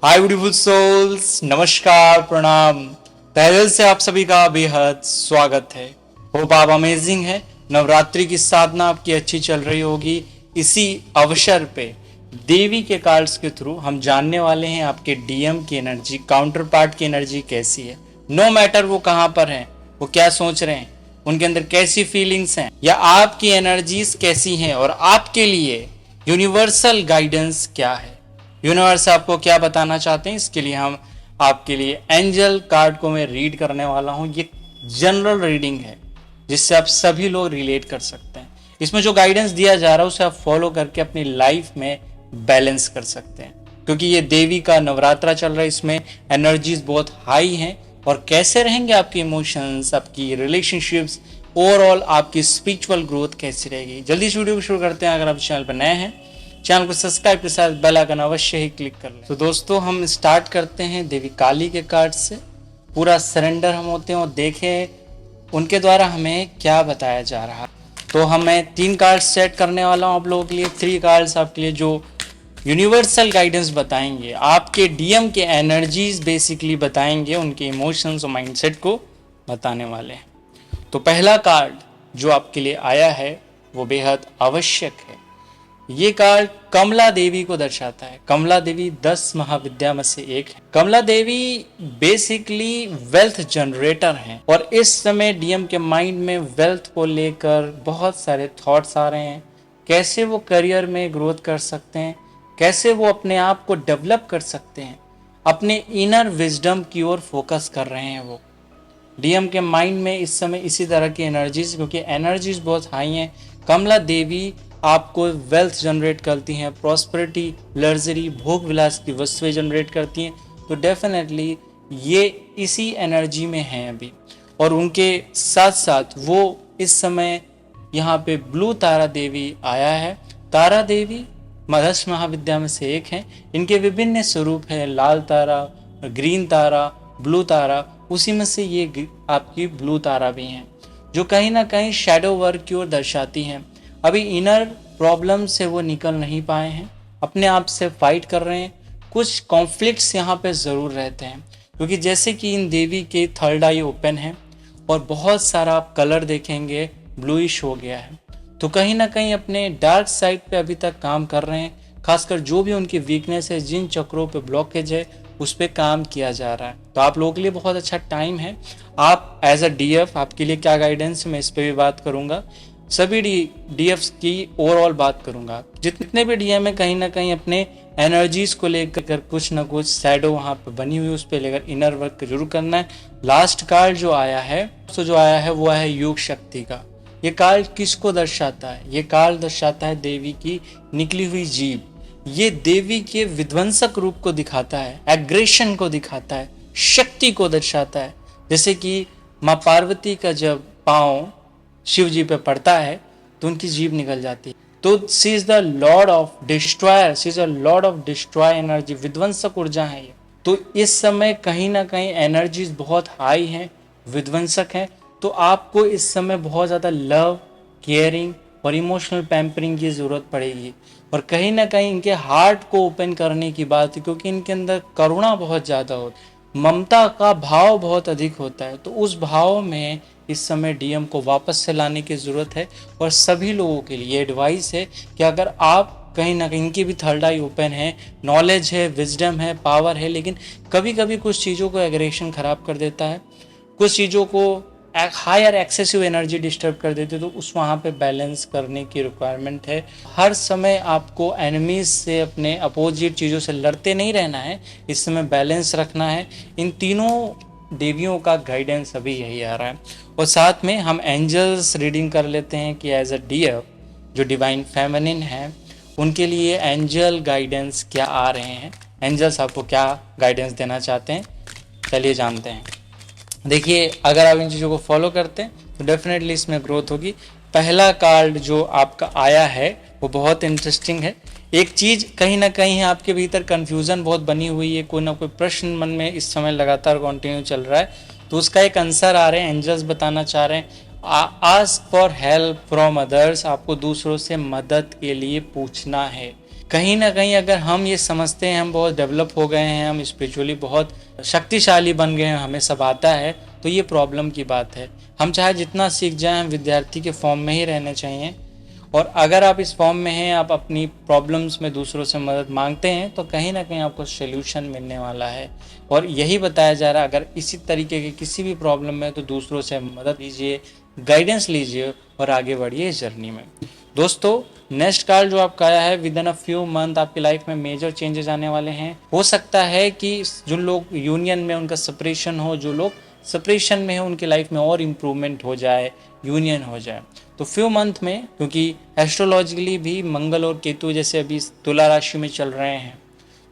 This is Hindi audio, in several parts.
हाय ब्यूटीफुल सोल्स, नमस्कार, प्रणाम। तहे दिल से आप सभी का बेहद स्वागत है। होप आप अमेजिंग है। नवरात्रि की साधना आपकी अच्छी चल रही होगी। इसी अवसर पे देवी के कार्ड्स के थ्रू हम जानने वाले हैं आपके डीएम की एनर्जी, काउंटर पार्ट की एनर्जी कैसी है। नो मैटर वो कहाँ पर हैं, वो क्या सोच रहे हैं, उनके अंदर कैसी फीलिंग्स हैं, या आपकी एनर्जीज कैसी हैं, और आपके लिए यूनिवर्सल गाइडेंस क्या है। यूनिवर्स आपको क्या बताना चाहते हैं, इसके लिए हम आपके लिए एंजल कार्ड को मैं रीड करने वाला हूं। ये जनरल रीडिंग है जिससे आप सभी लोग रिलेट कर सकते हैं। इसमें जो गाइडेंस दिया जा रहा है उसे आप फॉलो करके अपनी लाइफ में बैलेंस कर सकते हैं, क्योंकि ये देवी का नवरात्रा चल रहा है। इसमें एनर्जीज बहुत हाई हैं, और कैसे रहेंगे आपके इमोशंस, आपकी रिलेशनशिप्स, ओवरऑल आपकी स्पिरिचुअल ग्रोथ कैसी रहेगी। जल्दी इस वीडियो को शुरू करते हैं। अगर आप चैनल पर नए हैं, चैनल को सब्सक्राइब के साथ बेल आइकन अवश्य ही क्लिक कर लें। तो दोस्तों, हम स्टार्ट करते हैं देवी काली के कार्ड से। पूरा सरेंडर हम होते हैं और देखें उनके द्वारा हमें क्या बताया जा रहा है। तो हमें 3 कार्ड सेट करने वाला हूँ आप लोगों के लिए। 3 कार्ड्स आपके लिए जो यूनिवर्सल गाइडेंस बताएंगे, आपके डीएम के एनर्जीज बेसिकली बताएंगे, उनके इमोशंस और माइंडसेट को बताने वाले हैं। तो पहला कार्ड जो आपके लिए आया है वो बेहद आवश्यक है। ये कार्ड कमला देवी को दर्शाता है। कमला देवी 10 महाविद्या में से एक है। कमला देवी बेसिकली वेल्थ जनरेटर हैं, और इस समय डीएम के माइंड में वेल्थ को लेकर बहुत सारे थॉट्स आ रहे हैं। कैसे वो करियर में ग्रोथ कर सकते हैं, कैसे वो अपने आप को डेवलप कर सकते हैं, अपने इनर विजडम की ओर फोकस कर रहे हैं। वो डीएम के माइंड में इस समय इसी तरह की एनर्जीज, क्योंकि एनर्जीज बहुत हाई हैं। कमला देवी आपको वेल्थ जनरेट करती हैं, प्रॉस्पेरिटी, लग्जरी, भोग विलास की वस्तुएं जनरेट करती हैं। तो डेफिनेटली ये इसी एनर्जी में हैं अभी। और उनके साथ साथ वो इस समय यहाँ पे ब्लू तारा देवी आया है। तारा देवी 10 महाविद्या में से एक हैं। इनके विभिन्न स्वरूप हैं, लाल तारा, ग्रीन तारा, ब्लू तारा। उसी में से ये आपकी ब्लू तारा भी हैं, जो कहीं ना कहीं शैडो वर्क की ओर दर्शाती हैं। अभी इनर प्रॉब्लम से वो निकल नहीं पाए हैं, अपने आप से फाइट कर रहे हैं। कुछ कॉन्फ्लिक्ट्स यहाँ पे ज़रूर रहते हैं, क्योंकि जैसे कि इन देवी के थर्ड आई ओपन है और बहुत सारा आप कलर देखेंगे ब्लूइश हो गया है। तो कहीं ना कहीं अपने डार्क साइड पे अभी तक काम कर रहे हैं। खासकर जो भी उनकी वीकनेस है, जिन चक्रों पे ब्लॉकेज है, उस पर काम किया जा रहा है। तो आप लोगों के लिए बहुत अच्छा टाइम है। आप एज अ डीएफ, आपके लिए क्या गाइडेंस है मैं इस पर भी बात करूंगा। सभी डीएफ्स की ओवरऑल बात करूंगा। जितने भी डीएम है, कहीं ना कहीं अपने एनर्जीज को लेकर कुछ ना कुछ शैडो वहां पे बनी हुई, उस पर लेकर इनर वर्क जरूर करना है। लास्ट कार्ड जो आया है वो है युग शक्ति का। ये कार्ड किसको दर्शाता है? ये कार्ड दर्शाता है देवी की निकली हुई जीभ। ये देवी के विध्वंसक रूप को दिखाता है, एग्रेशन को दिखाता है, शक्ति को दर्शाता है। जैसे कि माँ पार्वती का जब पाँव शिव जी पे पड़ता है तो उनकी जीभ निकल जाती है। तो she is the Lord of destroyer, she is a Lord of destroy energy, विध्वंसक ऊर्जा है ये। तो इस समय कहीं ना कहीं एनर्जीज बहुत हाई हैं, विध्वंसक हैं। तो आपको इस समय बहुत ज़्यादा लव, केयरिंग और इमोशनल पैम्परिंग की ज़रूरत पड़ेगी। और कहीं ना कहीं इनके हार्ट को ओपन करने की बात है, क्योंकि इनके अंदर करुणा बहुत ज़्यादा होती है, ममता का भाव बहुत अधिक होता है। तो उस भाव में इस समय डीएम को वापस से लाने की ज़रूरत है। और सभी लोगों के लिए एडवाइस है कि अगर आप कहीं ना कहीं, इनकी भी थर्ड आई ओपन है, नॉलेज है, विजडम है, पावर है, लेकिन कभी कभी कुछ चीज़ों को एग्रेशन ख़राब कर देता है, कुछ चीज़ों को हायर एक्सेसिव एनर्जी डिस्टर्ब कर देते, तो उस वहाँ पे बैलेंस करने की रिक्वायरमेंट है। हर समय आपको एनिमीज से, अपने अपोजिट चीज़ों से लड़ते नहीं रहना है, इस समय बैलेंस रखना है। इन तीनों देवियों का गाइडेंस अभी यही आ रहा है। और साथ में हम एंजल्स रीडिंग कर लेते हैं कि एज अ डीएफ जो डिवाइन फेमिनिन है, उनके लिए एंजल गाइडेंस क्या आ रहे हैं, एंजल्स आपको क्या गाइडेंस देना चाहते हैं, चलिए जानते हैं। देखिए, अगर आप इन चीज़ों को फॉलो करते हैं तो डेफिनेटली इसमें ग्रोथ होगी। पहला कार्ड जो आपका आया है वो बहुत इंटरेस्टिंग है। एक चीज़ कहीं ना कहीं आपके भीतर कन्फ्यूज़न बहुत बनी हुई है, कोई ना कोई प्रश्न मन में इस समय लगातार कंटिन्यू चल रहा है, तो उसका एक आंसर आ रहे हैं। एंजल्स बताना चाह रहे हैं, ask for help from others. आपको दूसरों से मदद के लिए पूछना है। कहीं ना कहीं अगर हम ये समझते हैं हम बहुत डेवलप हो गए हैं, हम स्पिरिचुअली बहुत शक्तिशाली बन गए हैं, हमें सब आता है, तो ये प्रॉब्लम की बात है। हम चाहे जितना सीख जाएं, हम विद्यार्थी के फॉर्म में ही रहने चाहिए। और अगर आप इस फॉर्म में हैं, आप अपनी प्रॉब्लम्स में दूसरों से मदद मांगते हैं, तो कहीं ना कहीं आपको सोल्यूशन मिलने वाला है। और यही बताया जा रहा है, अगर इसी तरीके की किसी भी प्रॉब्लम में, तो दूसरों से मदद लीजिए, गाइडेंस लीजिए और आगे बढ़िए इस जर्नी में। दोस्तों, नेक्स्ट कार्ड जो आपका आया है, with in a few month आपकी लाइफ में मेजर चेंजेस आने वाले हैं। हो सकता है कि जो लोग यूनियन में उनका सेपरेशन हो, जो लोग सेपरेशन में है, उनकी लाइफ में और इम्प्रूवमेंट हो जाए, यूनियन हो जाए। तो फ्यू मंथ में, क्योंकि एस्ट्रोलॉजिकली भी मंगल और केतु जैसे अभी तुला राशि में चल रहे हैं,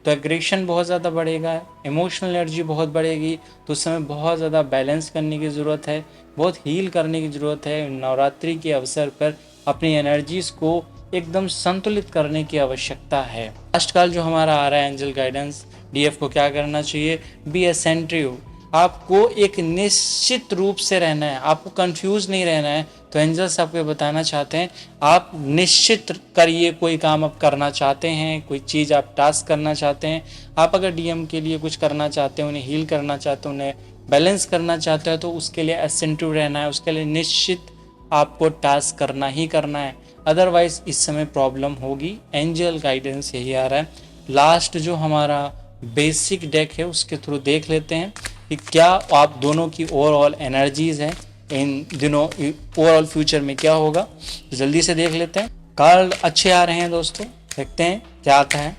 तो एग्रेशन बहुत ज़्यादा बढ़ेगा, इमोशनल एनर्जी बहुत बढ़ेगी। तो उस समय बहुत ज़्यादा बैलेंस करने की ज़रूरत है, बहुत हील करने की ज़रूरत है। नवरात्रि के अवसर पर अपनी एनर्जीज़ को एकदम संतुलित करने की आवश्यकता है। लास्ट कॉल जो हमारा आ रहा है, एंजल गाइडेंस, डीएफ को क्या करना चाहिए? बी असेंट्रिव। आपको एक निश्चित रूप से रहना है, आपको कंफ्यूज नहीं रहना है। तो एंजल्स आपको बताना चाहते हैं, आप निश्चित करिए। कोई काम आप करना चाहते हैं, कोई चीज़ आप टास्क करना चाहते हैं, आप अगर डीएम के लिए कुछ करना चाहते हैं, उन्हें हील करना चाहते हैं, उन्हें बैलेंस करना चाहते हैं, तो उसके लिए असेंटिव रहना है, उसके लिए निश्चित आपको टास्क करना ही करना है। अदरवाइज इस समय प्रॉब्लम होगी। एंजल गाइडेंस यही आ रहा है। लास्ट जो हमारा बेसिक डेक है, उसके थ्रू देख लेते हैं कि क्या आप दोनों की ओवरऑल एनर्जीज हैं इन दिनों, ओवरऑल फ्यूचर में क्या होगा। तो जल्दी से देख लेते हैं। कार्ड अच्छे आ रहे हैं दोस्तों, देखते हैं क्या आता है।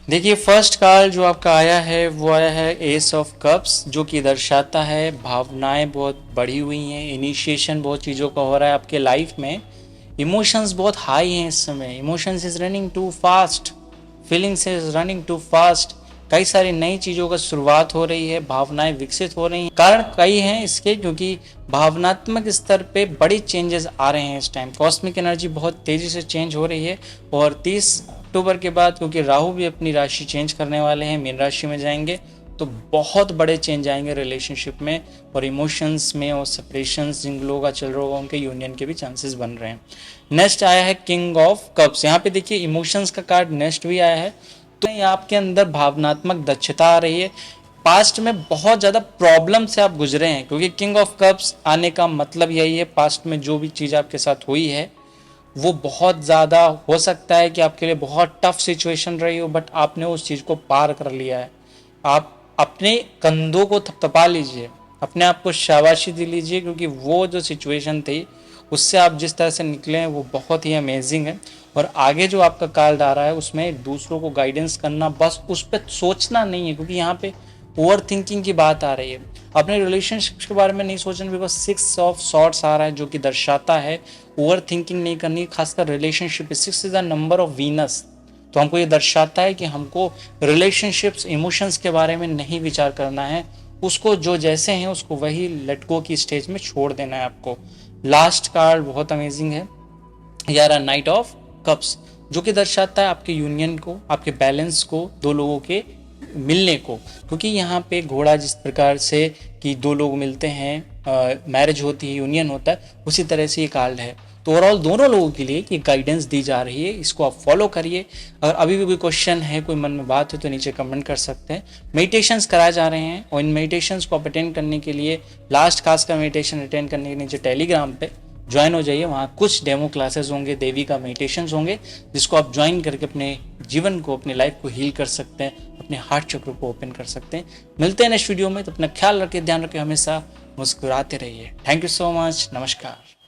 देखिए, फर्स्ट कार्ड जो आपका आया है वो आया है एस ऑफ कप्स, जो कि दर्शाता है भावनाएं बहुत बढ़ी हुई हैं, इनिशिएशन बहुत चीज़ों का हो रहा है आपके लाइफ में। इमोशंस बहुत हाई हैं इस समय, emotions is running too fast, feelings is running too fast. कई सारी नई चीज़ों का शुरुआत हो रही है, भावनाएं विकसित हो रही हैं। कारण कई हैं इसके, क्योंकि भावनात्मक स्तर पे बड़ी चेंजेस आ रहे हैं इस टाइम। कॉस्मिक एनर्जी बहुत तेज़ी से चेंज हो रही है। और 30 अक्टूबर के बाद, क्योंकि राहु भी अपनी राशि चेंज करने वाले हैं, मीन राशि में जाएंगे, तो बहुत बड़े चेंज आएंगे रिलेशनशिप में और इमोशंस में। और सेपरेशंस जिन लोगों का चल रहा होगा, उनके यूनियन के भी चांसेस बन रहे हैं। नेक्स्ट आया है किंग ऑफ कप्स। यहाँ पे देखिए इमोशंस का कार्ड नेक्स्ट भी आया है। तो आपके अंदर भावनात्मक दक्षता आ रही है। पास्ट में बहुत ज़्यादा प्रॉब्लम से आप गुजरे हैं, क्योंकि किंग ऑफ कप्स आने का मतलब यही है, पास्ट में जो भी चीज़ आपके साथ हुई है वो बहुत ज़्यादा हो सकता है कि आपके लिए बहुत टफ सिचुएशन रही हो, बट आपने उस चीज़ को पार कर लिया है। आप अपने कंधों को थपथपा लीजिए, अपने आप को शाबाशी दे लीजिए, क्योंकि वो जो सिचुएशन थी उससे आप जिस तरह से निकले हैं वो बहुत ही अमेजिंग है। और आगे जो आपका कार्ड आ रहा है उसमें दूसरों को गाइडेंस करना, बस उस पर सोचना नहीं है, क्योंकि यहाँ पे ओवर थिंकिंग की बात आ रही है। अपने रिलेशनशिप के बारे में नहीं सोचना, बिकॉज 6 ऑफ सॉर्ट्स आ रहा है, जो कि दर्शाता है ओवर थिंकिंग नहीं करनी, खासकर relationship. 6 is the number of Venus. तो हमको ये दर्शाता है कि हमको रिलेशनशिप्स, इमोशंस के बारे में नहीं विचार करना है, उसको जो जैसे हैं उसको वही लेट गो की स्टेज में छोड़ देना है आपको। लास्ट कार्ड बहुत अमेजिंग है यार, नाइट ऑफ कप्स, जो कि दर्शाता है आपके यूनियन को, आपके बैलेंस को, दो लोगों के मिलने को। क्योंकि यहाँ पे घोड़ा जिस प्रकार से कि दो लोग मिलते हैं, मैरिज होती है, यूनियन होता है, उसी तरह से ये कार्ड है। तो ओवरऑल दोनों लोगों के लिए ये गाइडेंस दी जा रही है, इसको आप फॉलो करिए। अगर अभी भी कोई क्वेश्चन है, कोई मन में बात है, तो नीचे कमेंट कर सकते हैं। मेडिटेशंस कराए जा रहे हैं, और इन मेडिटेशंस को आप अटेंड करने के लिए, लास्ट खास का मेडिटेशन अटेंड करने के नीचे टेलीग्राम पे ज्वाइन हो जाइए। वहाँ कुछ डेमो क्लासेस होंगे, देवी का मेडिटेशंस होंगे, जिसको आप ज्वाइन करके अपने जीवन को, अपनी लाइफ को हील कर सकते हैं, अपने हार्ट चक्र को ओपन कर सकते हैं। मिलते हैं नेक्स्ट वीडियो में, तो अपना ख्याल रखिए, ध्यान रखिए, हमेशा मुस्कुराते रहिए। थैंक यू सो मच, नमस्कार।